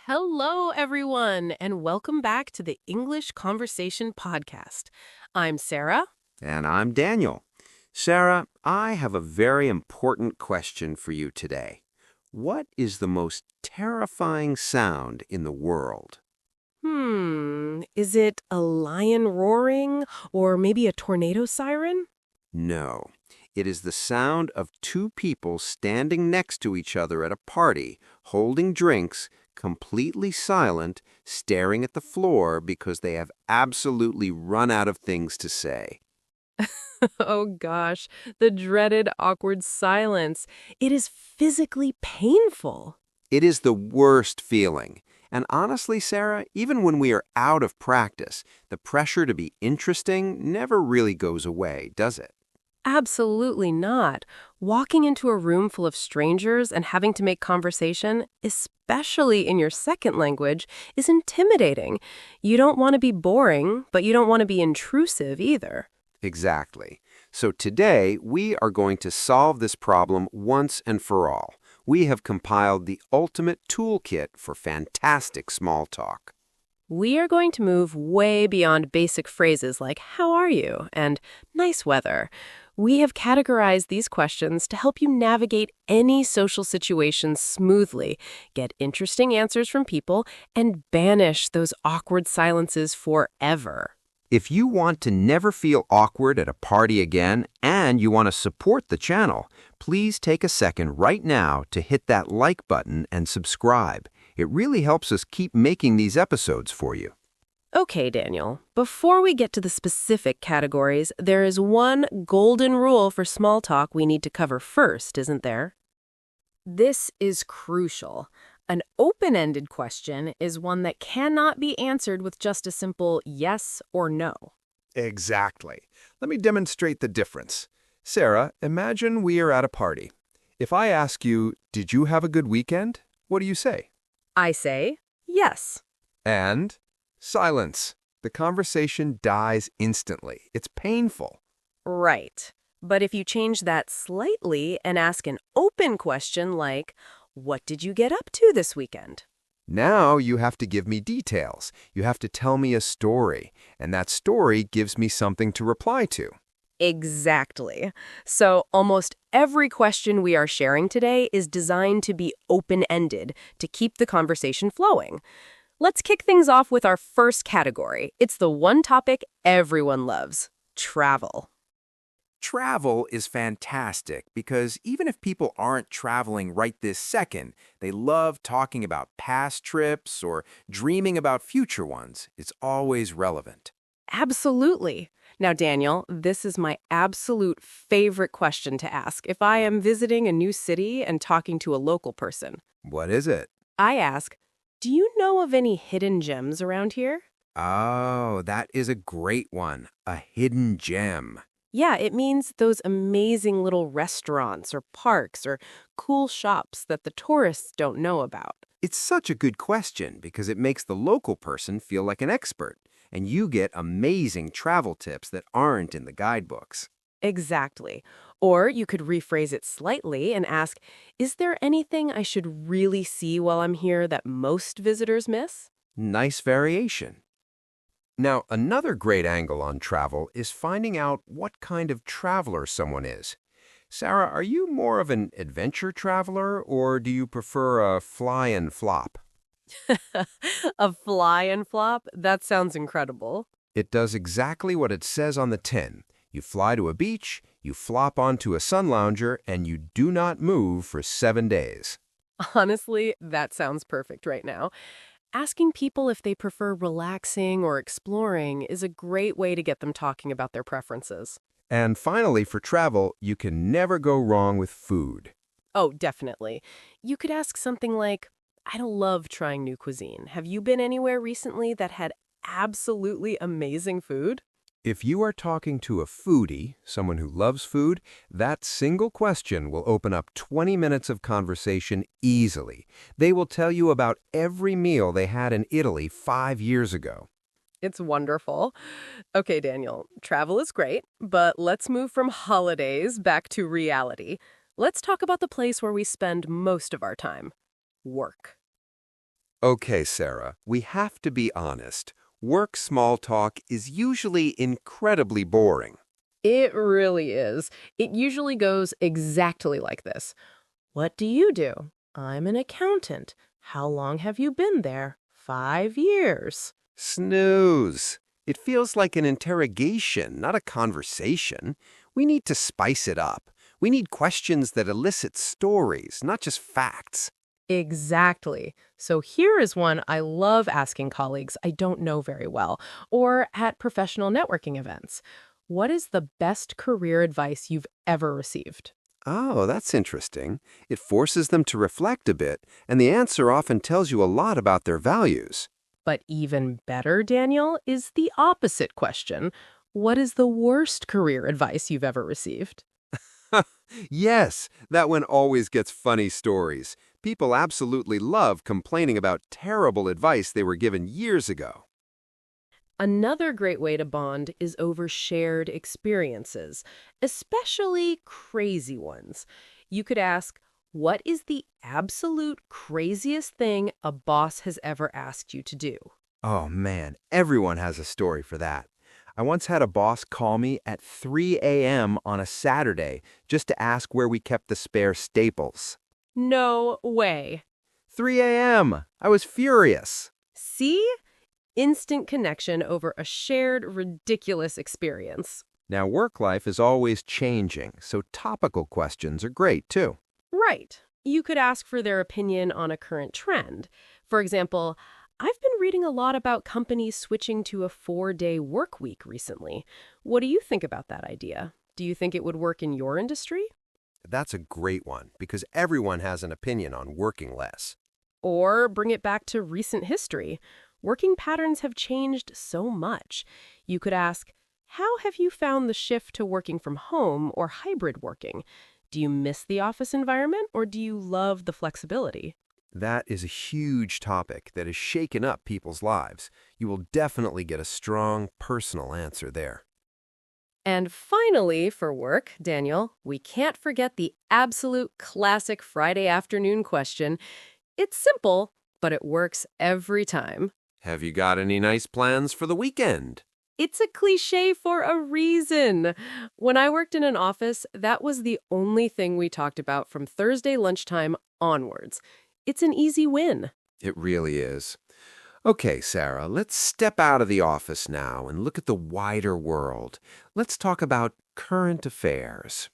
Hello, everyone, and welcome back to the English Conversation Podcast. I'm Sarah. And I'm Daniel. Sarah, I have a very important question for you today. What is the most terrifying sound in the world? Is it a lion roaring or maybe a tornado siren? No. It is the sound of two people standing next to each other at a party, holding drinks, completely silent, staring at the floor because they have absolutely run out of things to say. Oh gosh, the dreaded awkward silence. It is physically painful. It is the worst feeling. And honestly, Sarah, even when we are out of practice, the pressure to be interesting never really goes away, does it? Absolutely not. Walking into a room full of strangers and having to make conversation, especially in your second language, is intimidating. You don't want to be boring, but you don't want to be intrusive either. Exactly. So today, we are going to solve this problem once and for all. We have compiled the ultimate toolkit for fantastic small talk. We are going to move way beyond basic phrases like, "How are you?" and "nice weather." We have categorized these questions to help you navigate any social situation smoothly, get interesting answers from people, and banish those awkward silences forever. If you want to never feel awkward at a party again and you want to support the channel, please take a second right now to hit that like button and subscribe. It really helps us keep making these episodes for you. Okay, Daniel, before we get to the specific categories, there is one golden rule for small talk we need to cover first, isn't there? This is crucial. An open-ended question is one that cannot be answered with just a simple yes or no. Exactly. Let me demonstrate the difference. Sarah, imagine we are at a party. If I ask you, did you have a good weekend? What do you say? I say yes. And silence. The conversation dies instantly. It's painful. Right. But if you change that slightly and ask an open question like, what did you get up to this weekend? Now you have to give me details. You have to tell me a story, and that story gives me something to reply to. Exactly. So almost every question we are sharing today is designed to be open-ended to keep the conversation flowing. Let's kick things off with our first category. It's the one topic everyone loves: travel. Travel is fantastic because even if people aren't traveling right this second, they love talking about past trips or dreaming about future ones. It's always relevant. Absolutely. Now, Daniel, this is my absolute favorite question to ask if I am visiting a new city and talking to a local person. What is it? I ask, do you know of any hidden gems around here? Oh, that is a great one. A hidden gem. Yeah, it means those amazing little restaurants or parks or cool shops that the tourists don't know about. It's such a good question because it makes the local person feel like an expert, and you get amazing travel tips that aren't in the guidebooks. Exactly. Or you could rephrase it slightly and ask, is there anything I should really see while I'm here that most visitors miss? Nice variation. Now, another great angle on travel is finding out what kind of traveler someone is. Sarah, are you more of an adventure traveler or do you prefer a fly and flop? A fly and flop? That sounds incredible. It does exactly what it says on the tin. You fly to a beach, you flop onto a sun lounger, and you do not move for 7 days. Honestly, that sounds perfect right now. Asking people if they prefer relaxing or exploring is a great way to get them talking about their preferences. And finally, for travel, you can never go wrong with food. Oh, definitely. You could ask something like, I don't love trying new cuisine. Have you been anywhere recently that had absolutely amazing food? If you are talking to a foodie, someone who loves food, that single question will open up 20 minutes of conversation easily. They will tell you about every meal they had in Italy 5 years ago. It's wonderful. Okay, Daniel, travel is great, but let's move from holidays back to reality. Let's talk about the place where we spend most of our time, work. Okay, Sarah, we have to be honest. Work small talk is usually incredibly boring. It really is. It usually goes exactly like this. What do you do? I'm an accountant. How long have you been there? 5 years. Snooze. It feels like an interrogation, not a conversation. We need to spice it up. We need questions that elicit stories, not just facts. Exactly. So here is one I love asking colleagues I don't know very well, or at professional networking events. What is the best career advice you've ever received? Oh, that's interesting. It forces them to reflect a bit, and the answer often tells you a lot about their values. But even better, Daniel, is the opposite question. What is the worst career advice you've ever received? Yes, that one always gets funny stories. People absolutely love complaining about terrible advice they were given years ago. Another great way to bond is over shared experiences, especially crazy ones. You could ask, what is the absolute craziest thing a boss has ever asked you to do? Oh man, everyone has a story for that. I once had a boss call me at 3 a.m. on a Saturday just to ask where we kept the spare staples. No way. 3 a.m. I was furious. See? Instant connection over a shared, ridiculous experience. Now, work life is always changing, so topical questions are great too. Right. You could ask for their opinion on a current trend. For example, I've been reading a lot about companies switching to a 4-day work week recently. What do you think about that idea? Do you think it would work in your industry? That's a great one because everyone has an opinion on working less. Or bring it back to recent history. Working patterns have changed so much. You could ask, how have you found the shift to working from home or hybrid working? Do you miss the office environment or do you love the flexibility? That is a huge topic that has shaken up people's lives. You will definitely get a strong, personal answer there. And finally, for work, Daniel, we can't forget the absolute classic Friday afternoon question. It's simple, but it works every time. Have you got any nice plans for the weekend? It's a cliche for a reason. When I worked in an office, that was the only thing we talked about from Thursday lunchtime onwards. It's an easy win. It really is. Okay, Sarah, let's step out of the office now and look at the wider world. Let's talk about current affairs.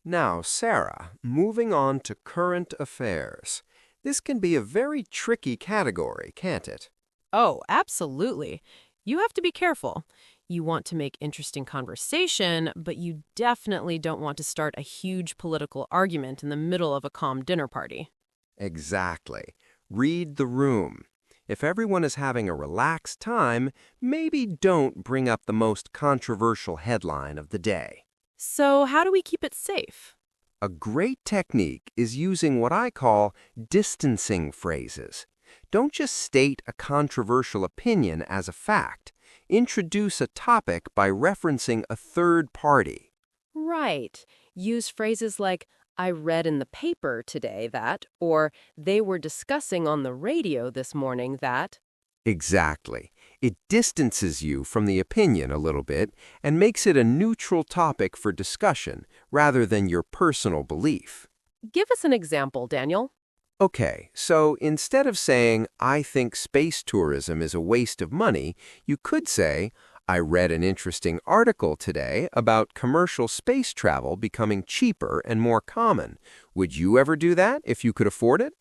Now, Sarah, moving on to current affairs. This can be a very tricky category, can't it? Oh, absolutely. You have to be careful. You want to make interesting conversation, but you definitely don't want to start a huge political argument in the middle of a calm dinner party. Exactly. Read the room. If everyone is having a relaxed time, maybe don't bring up the most controversial headline of the day. So how do we keep it safe? A great technique is using what I call distancing phrases. Don't just state a controversial opinion as a fact. Introduce a topic by referencing a third party. Right. Use phrases like, I read in the paper today that, or they were discussing on the radio this morning that. Exactly. It distances you from the opinion a little bit and makes it a neutral topic for discussion rather than your personal belief. Give us an example, Daniel. Okay, so instead of saying, I think space tourism is a waste of money, you could say, I read an interesting article today about commercial space travel becoming cheaper and more common. Would you ever do that if you could afford it?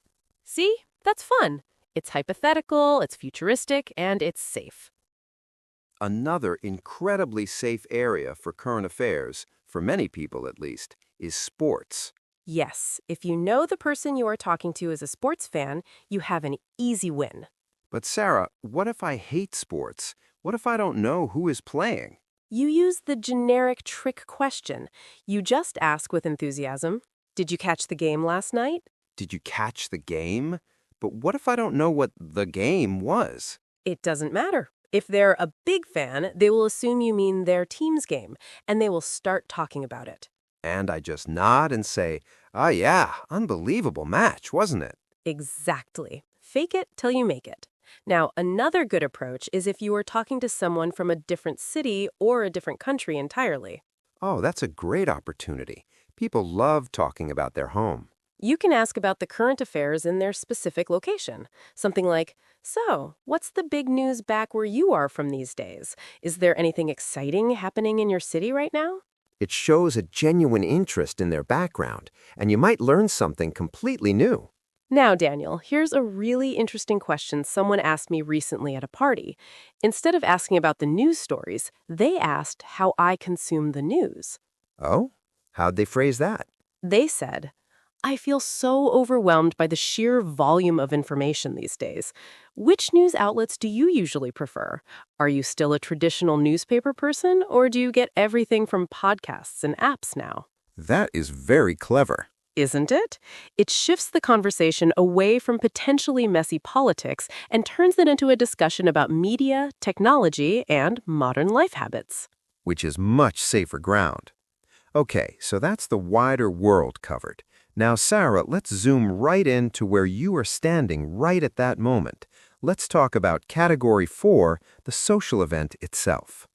See? That's fun. It's hypothetical, it's futuristic, and it's safe. Another incredibly safe area for current affairs, for many people at least, is sports. Yes, if you know the person you are talking to is a sports fan, you have an easy win. But Sarah, what if I hate sports? What if I don't know who is playing? You use the generic trick question. You just ask with enthusiasm, did you catch the game last night? Did you catch the game? But what if I don't know what the game was? It doesn't matter. If they're a big fan, they will assume you mean their team's game, and they will start talking about it. And I just nod and say, "Oh yeah, unbelievable match, wasn't it?" Exactly. Fake it till you make it. Now, another good approach is if you are talking to someone from a different city or a different country entirely. Oh, that's a great opportunity. People love talking about their home. You can ask about the current affairs in their specific location. Something like, so, what's the big news back where you are from these days? Is there anything exciting happening in your city right now? It shows a genuine interest in their background, and you might learn something completely new. Now, Daniel, here's a really interesting question someone asked me recently at a party. Instead of asking about the news stories, they asked how I consume the news. Oh? How'd they phrase that? They said, I feel so overwhelmed by the sheer volume of information these days. Which news outlets do you usually prefer? Are you still a traditional newspaper person, or do you get everything from podcasts and apps now? That is very clever. Isn't it? It shifts the conversation away from potentially messy politics and turns it into a discussion about media, technology, and modern life habits. Which is much safer ground. Okay, so that's the wider world covered. Now, Sarah, let's zoom right into where you are standing right at that moment. Let's talk about Category 4, the social event itself.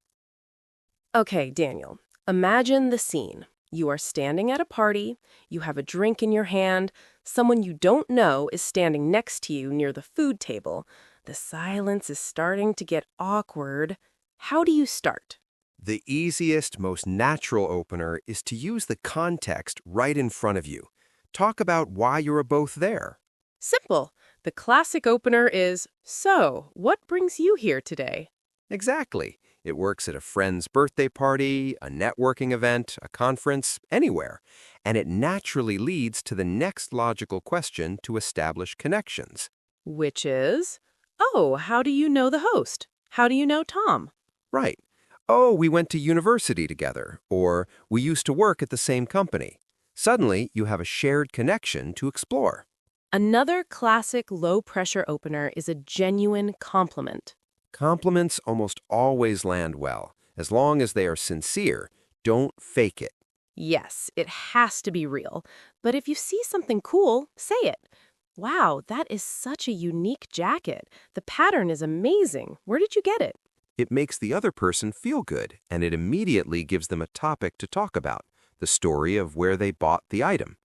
Okay, Daniel, imagine the scene. You are standing at a party, you have a drink in your hand, someone you don't know is standing next to you near the food table. The silence is starting to get awkward. How do you start? The easiest, most natural opener is to use the context right in front of you. Talk about why you're both there. Simple. The classic opener is, so, what brings you here today? Exactly. It works at a friend's birthday party, a networking event, a conference, anywhere. And it naturally leads to the next logical question to establish connections. Which is, oh, how do you know the host? How do you know Tom? Right. Oh, we went to university together, or we used to work at the same company. Suddenly, you have a shared connection to explore. Another classic low-pressure opener is a genuine compliment. Compliments almost always land well. As long as they are sincere, don't fake it. Yes, it has to be real. But if you see something cool, say it. Wow, that is such a unique jacket. The pattern is amazing. Where did you get it? It makes the other person feel good, and it immediately gives them a topic to talk about, the story of where they bought the item.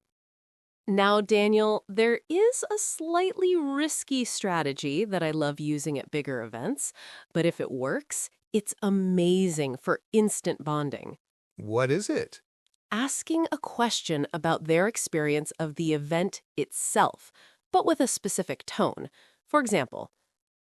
Now, Daniel, there is a slightly risky strategy that I love using at bigger events, but if it works, it's amazing for instant bonding. What is it? Asking a question about their experience of the event itself, but with a specific tone. For example,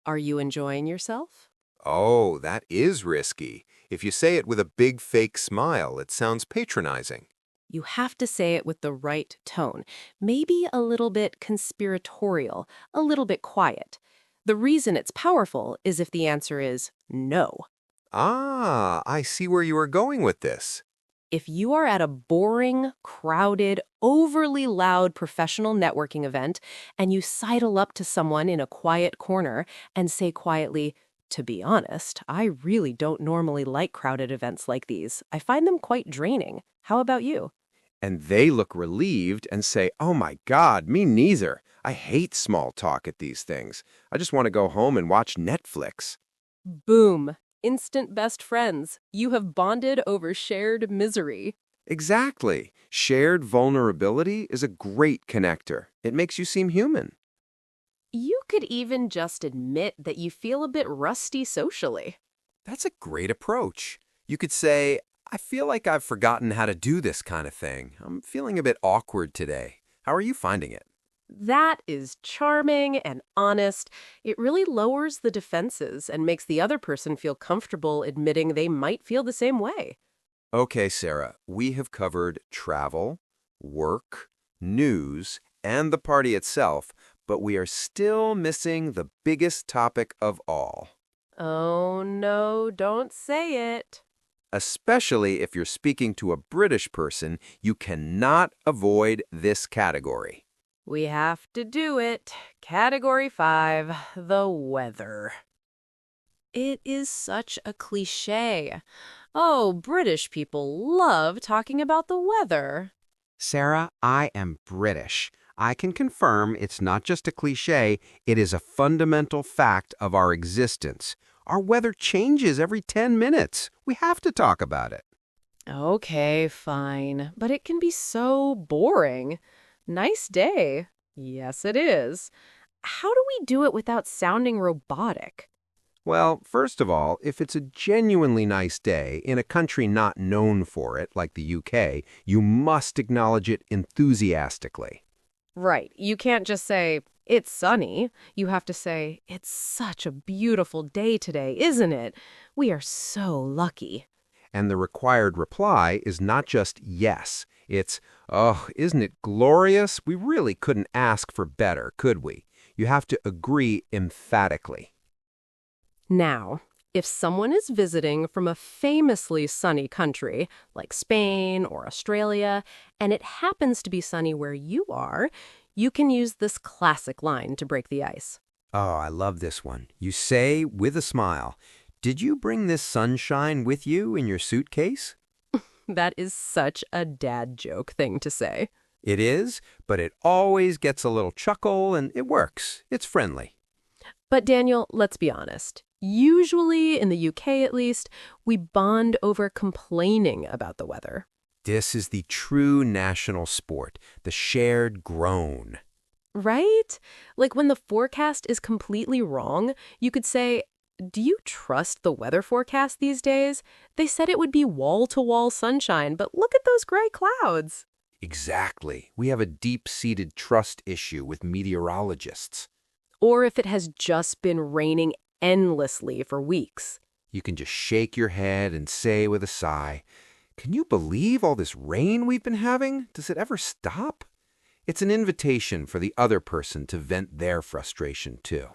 are you enjoying yourself? Oh, that is risky. If you say it with a big fake smile, it sounds patronizing. You have to say it with the right tone, maybe a little bit conspiratorial, a little bit quiet. The reason it's powerful is if the answer is no. Ah, I see where you are going with this. If you are at a boring, crowded, overly loud professional networking event and you sidle up to someone in a quiet corner and say quietly, to be honest, I really don't normally like crowded events like these. I find them quite draining. How about you? And they look relieved and say, "Oh my God, me neither. I hate small talk at these things. I just want to go home and watch Netflix." Boom. Instant best friends. You have bonded over shared misery. Exactly. Shared vulnerability is a great connector. It makes you seem human. You could even just admit that you feel a bit rusty socially. That's a great approach. You could say, "I feel like I've forgotten how to do this kind of thing. I'm feeling a bit awkward today. How are you finding it?" That is charming and honest. It really lowers the defenses and makes the other person feel comfortable admitting they might feel the same way. Okay, Sarah, we have covered travel, work, news, and the party itself, but we are still missing the biggest topic of all. Oh, no, don't say it. Especially if you're speaking to a British person, you cannot avoid this category. We have to do it. Category 5, the weather. It is such a cliché. Oh, British people love talking about the weather. Sarah, I am British. I can confirm it's not just a cliche, it is a fundamental fact of our existence. Our weather changes every 10 minutes. We have to talk about it. Okay, fine. But it can be so boring. Nice day. Yes, it is. How do we do it without sounding robotic? Well, first of all, if it's a genuinely nice day in a country not known for it, like the UK, you must acknowledge it enthusiastically. Right. You can't just say, it's sunny. You have to say, it's such a beautiful day today, isn't it? We are so lucky. And the required reply is not just yes. It's, oh, isn't it glorious? We really couldn't ask for better, could we? You have to agree emphatically. Now, if someone is visiting from a famously sunny country, like Spain or Australia, and it happens to be sunny where you are, you can use this classic line to break the ice. Oh, I love this one. You say with a smile, did you bring this sunshine with you in your suitcase? That is such a dad joke thing to say. It is, but it always gets a little chuckle and it works. It's friendly. But Daniel, let's be honest. Usually, in the UK at least, we bond over complaining about the weather. This is the true national sport, the shared groan. Right? Like when the forecast is completely wrong, you could say, do you trust the weather forecast these days? They said it would be wall-to-wall sunshine, but look at those gray clouds. Exactly. We have a deep-seated trust issue with meteorologists. Or if it has just been raining endlessly for weeks. You can just shake your head and say with a sigh, can you believe all this rain we've been having? Does it ever stop? It's an invitation for the other person to vent their frustration too.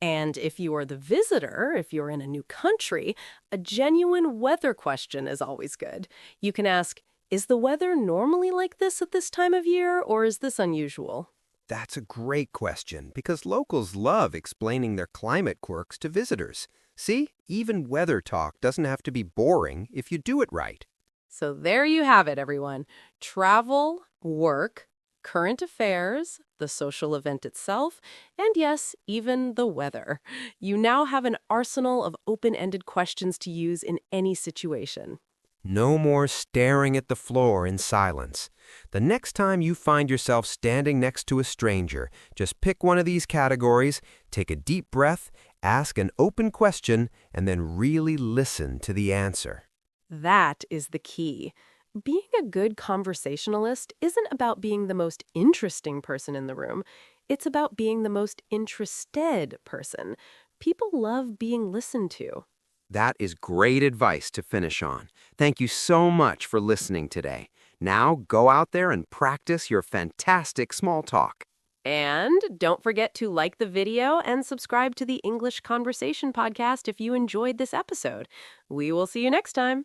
And if you are the visitor, if you're in a new country, a genuine weather question is always good. You can ask, is the weather normally like this at this time of year, or is this unusual? That's a great question because locals love explaining their climate quirks to visitors. See, even weather talk doesn't have to be boring if you do it right. So there you have it, everyone. Travel, work, current affairs, the social event itself, and yes, even the weather. You now have an arsenal of open-ended questions to use in any situation. No more staring at the floor in silence. The next time you find yourself standing next to a stranger, just pick one of these categories, take a deep breath, ask an open question, and then really listen to the answer. That is the key. Being a good conversationalist isn't about being the most interesting person in the room. It's about being the most interested person. People love being listened to. That is great advice to finish on. Thank you so much for listening today. Now go out there and practice your fantastic small talk. And don't forget to like the video and subscribe to the English Conversation podcast if you enjoyed this episode. We will see you next time.